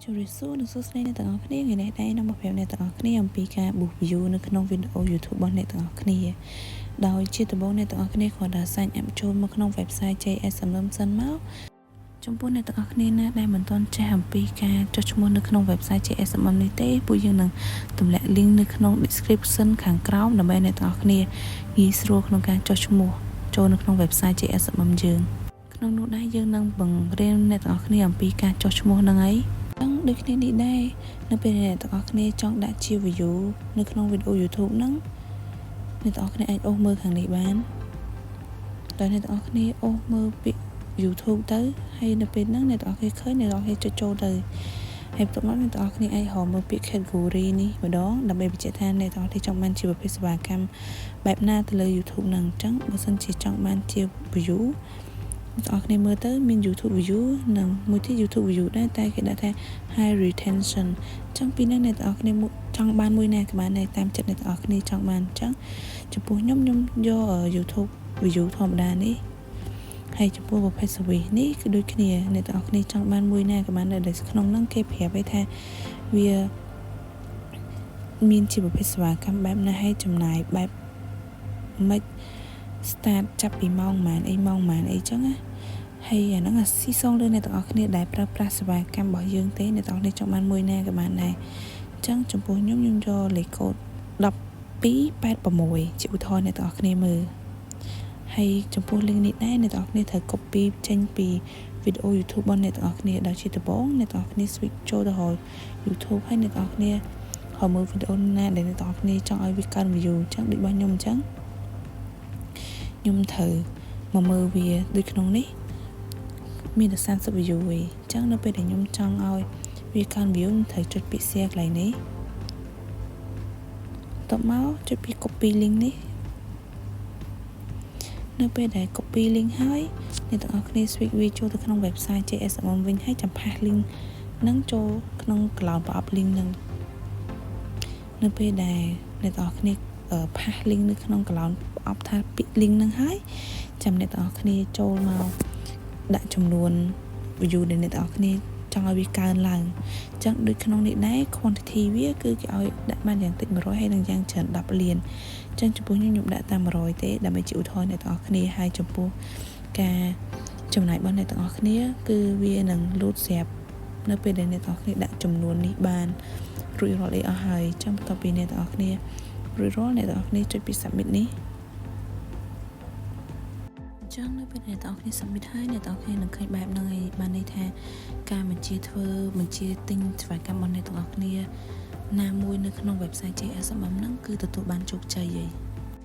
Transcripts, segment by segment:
ជម្រាបសួរនិងសួស្តីអ្នកទាំងអស់គ្នាថ្ងៃនេះដែរនាំមកប្រាប់អ្នកទាំងអស់គ្នាអំពីការ boost view នៅក្នុងវីដេអូ YouTube របស់អ្នកទាំងអស់គ្នាដោយជាដំបូងអ្នកទាំងអស់គ្នាគ្រាន់តែ sign up ចូលមកក្នុង website JSMM សិនមកចំពោះអ្នកទាំងអស់គ្នាណាដែលមិនទាន់ចេះអំពីការចុះឈ្មោះនៅក្នុង website JSMM នេះទេពួកយើងនឹងទម្លាក់ link នៅក្នុង description ខាងក្រោមដើម្បីអ្នកទាំងអស់គ្នាងាយស្រួលក្នុងការចុះឈ្មោះចូលនៅក្នុង website JSMM យើងក្នុងនោះដែរយើងនឹងបង្រៀនអ្នកទាំងអស់គ្នាអំពីការចុះឈ្មោះហ្នឹងហើយដូចគ្នានេះដែរនៅពេលអ្នកទាំងអស់គ្នាចង់ដាក់ជា view នៅក្នុងវីដេអូ YouTube ហ្នឹងអ្នកទាំងអស់គ្នាអាចអូសមើលខាងនេះបានដោយអ្នកទាំងអស់គ្នាអូសមើលពាក្យ YouTube ទៅហើយនៅពេលហ្នឹងអ្នកទាំងអស់គ្នាឃើញអ្នកទាំងអស់គ្នាចុចចូលទៅហើយបន្ទាប់មកអ្នកទាំងអស់គ្នាអាចរកមើលពាក្យ category នេះម្ដងដើម្បីបញ្ជាក់ថាអ្នកទាំងអស់គ្នាចង់បានជាប្រភេទសេវាកម្មបែបណាទៅលើ YouTube ហ្នឹងអញ្ចឹងបើសិនជាចង់បានជា viewអ្នកទាំងអស់គ្នាមើលទៅមាន YouTube view និងមួយទៀត YouTube view ដែរតែគេដាក់ថា high retention អញ្ចឹងពីនេះអ្នកទាំងអស់គ្នាចង់បានមួយណាក៏បានដែរតាមចិត្តអ្នកទាំងអស់គ្នាចង់បានអញ្ចឹងចំពោះខ្ញុំយក YouTube view ធម្មតានេះហើយចំពោះប្រភេទ service នេះគឺដូចគ្នាអ្នកទាំងអស់គ្នាចង់បានមួយណាក៏បានដែរដែលក្នុងហ្នឹងគេប្រាប់ឲ្យថាវាមានជាប្រភេទសេវាកម្មបែបណាហើយចំណាយបែបម៉េច start ចាប់ពីម៉ោងប៉ុន្មានអីចឹងណាហើយអាហ្នឹងអាស៊ីសងលើអ្នកទាំងអស់គ្នាដែលប្រើប្រាស់សេវាកម្មរបស់យើងទេអ្នកទាំងអស់គ្នាចង់បានមួយណាក៏បានដែរអញ្ចឹងចំពោះខ្ញុំយកលេខកូដ1286ជាឧទាហរណ៍អ្នកទាំងអស់គ្នាមើលហើយចំពោះ link នេះដែរអ្នកទាំងអស់គ្នាត្រូវ copy ចេញពីវីដេអូ YouTube របស់អ្នកទាំងអស់គ្នាដោយជាដំបូងអ្នកទាំងអស់គ្នា switch ចូលទៅរក YouTube ហើយអ្នកទាំងអស់គ្នាខំមើលវីដេអូណាដែលអ្នកទាំងអស់គ្នាចង់ឲ្យវាកើន view អញ្ចឹងដូចរបស់ខ្ញុំអញ្ចឹងខ្ញុំត្រូវមកមើលវាដូចក្នុងនេះមានតែ30 view ឯងអញ្ចឹងនៅពេលដែលខ្ញុំចង់ឲ្យវាកើន view ត្រូវចុចពាក្យ share កន្លែងនេះតបមកចុចពាក្យ copy link នេះនៅពេលដែល copy link ហើយអ្នកទាំងអស់គ្នា switch វាចូលទៅក្នុង website JSMM វិញហើយចាំផាស link ហ្នឹងចូលក្នុង cloud ប្រអប់ link ហ្នឹងនៅពេលដែលអ្នកទាំងអស់គ្នាផាស link នៅក្នុង cloud ប្រអប់ថាពាក្យ link ហ្នឹងហើយចាំអ្នកទាំងអស់គ្នាចូលមកដាក់ចំនួន view ដែលអ្នកទាំងអស់គ្នាចង់ឲ្យវាកើនឡើងអញ្ចឹងដូចក្នុងនេះដែរ quantity វាគឺគេឲ្យដាក់បានយ៉ាងតិច100ហើយនិងយ៉ាងច្រើន10លានអញ្ចឹងចំពោះខ្ញុំដាក់តាម100ទេដើម្បីជាឧទាហរណ៍អ្នកទាំងអស់គ្នាហើយចំពោះការចំណាយរបស់អ្នកទាំងអស់គ្នាគឺវានឹងលូតស្រាប់នៅពេលដែលអ្នកទាំងអស់គ្នាដាក់ចំនួននេះបានរួចរាល់អីអស់ហើយអញ្ចឹងបន្ទាប់ពីអ្នកទាំងអស់គ្នារួចរាល់អ្នកទាំងអស់គ្នាចុចពី submit នេះចឹងនៅពេលអ្នកទាំងអស់គ្នា submit ហើយអ្នកទាំងអស់គ្នានឹងឃើញបែបហ្នឹងឯងបានន័យថាការបញ្ជាទិញសេវាកម្មរបស់អ្នកទាំងអស់គ្នាណាមួយនៅក្នុង website JSMM ហ្នឹងគឺទទួលបានជោគជ័យ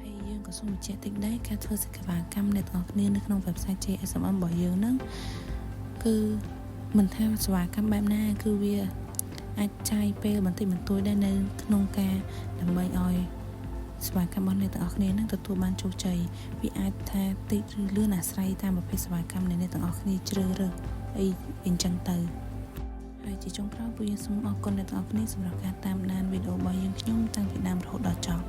ហើយយើងក៏សូមបញ្ជាក់តិចដែរការធ្វើសេវាកម្មអ្នកទាំងអស់គ្នានៅក្នុង website JSMM របស់យើងហ្នឹងគឺមិនថាសេវាកម្មបែបណាគឺវាអាចចាយពេលបន្តិចបន្តួចដែរនៅក្នុងការដើម្បីឲ្យសេវាកម្មរបស់អ្នកទាំងអស់គ្នានឹងទទួលបានជោគជ័យវាអាចថាតិចឬលឿនអាស្រ័យតាមប្រភេទសេវាកម្មដែលអ្នកទាំងអស់គ្នាជ្រើសរើសអីអញ្ចឹងទៅហើយជាចុងក្រោយពួកយើងសូមអរគុណអ្នកទាំងអស់គ្នាសម្រាប់ការតាមដានវីដេអូរបស់យើងខ្ញុំតាំងពីដើមរហូតដល់ចប់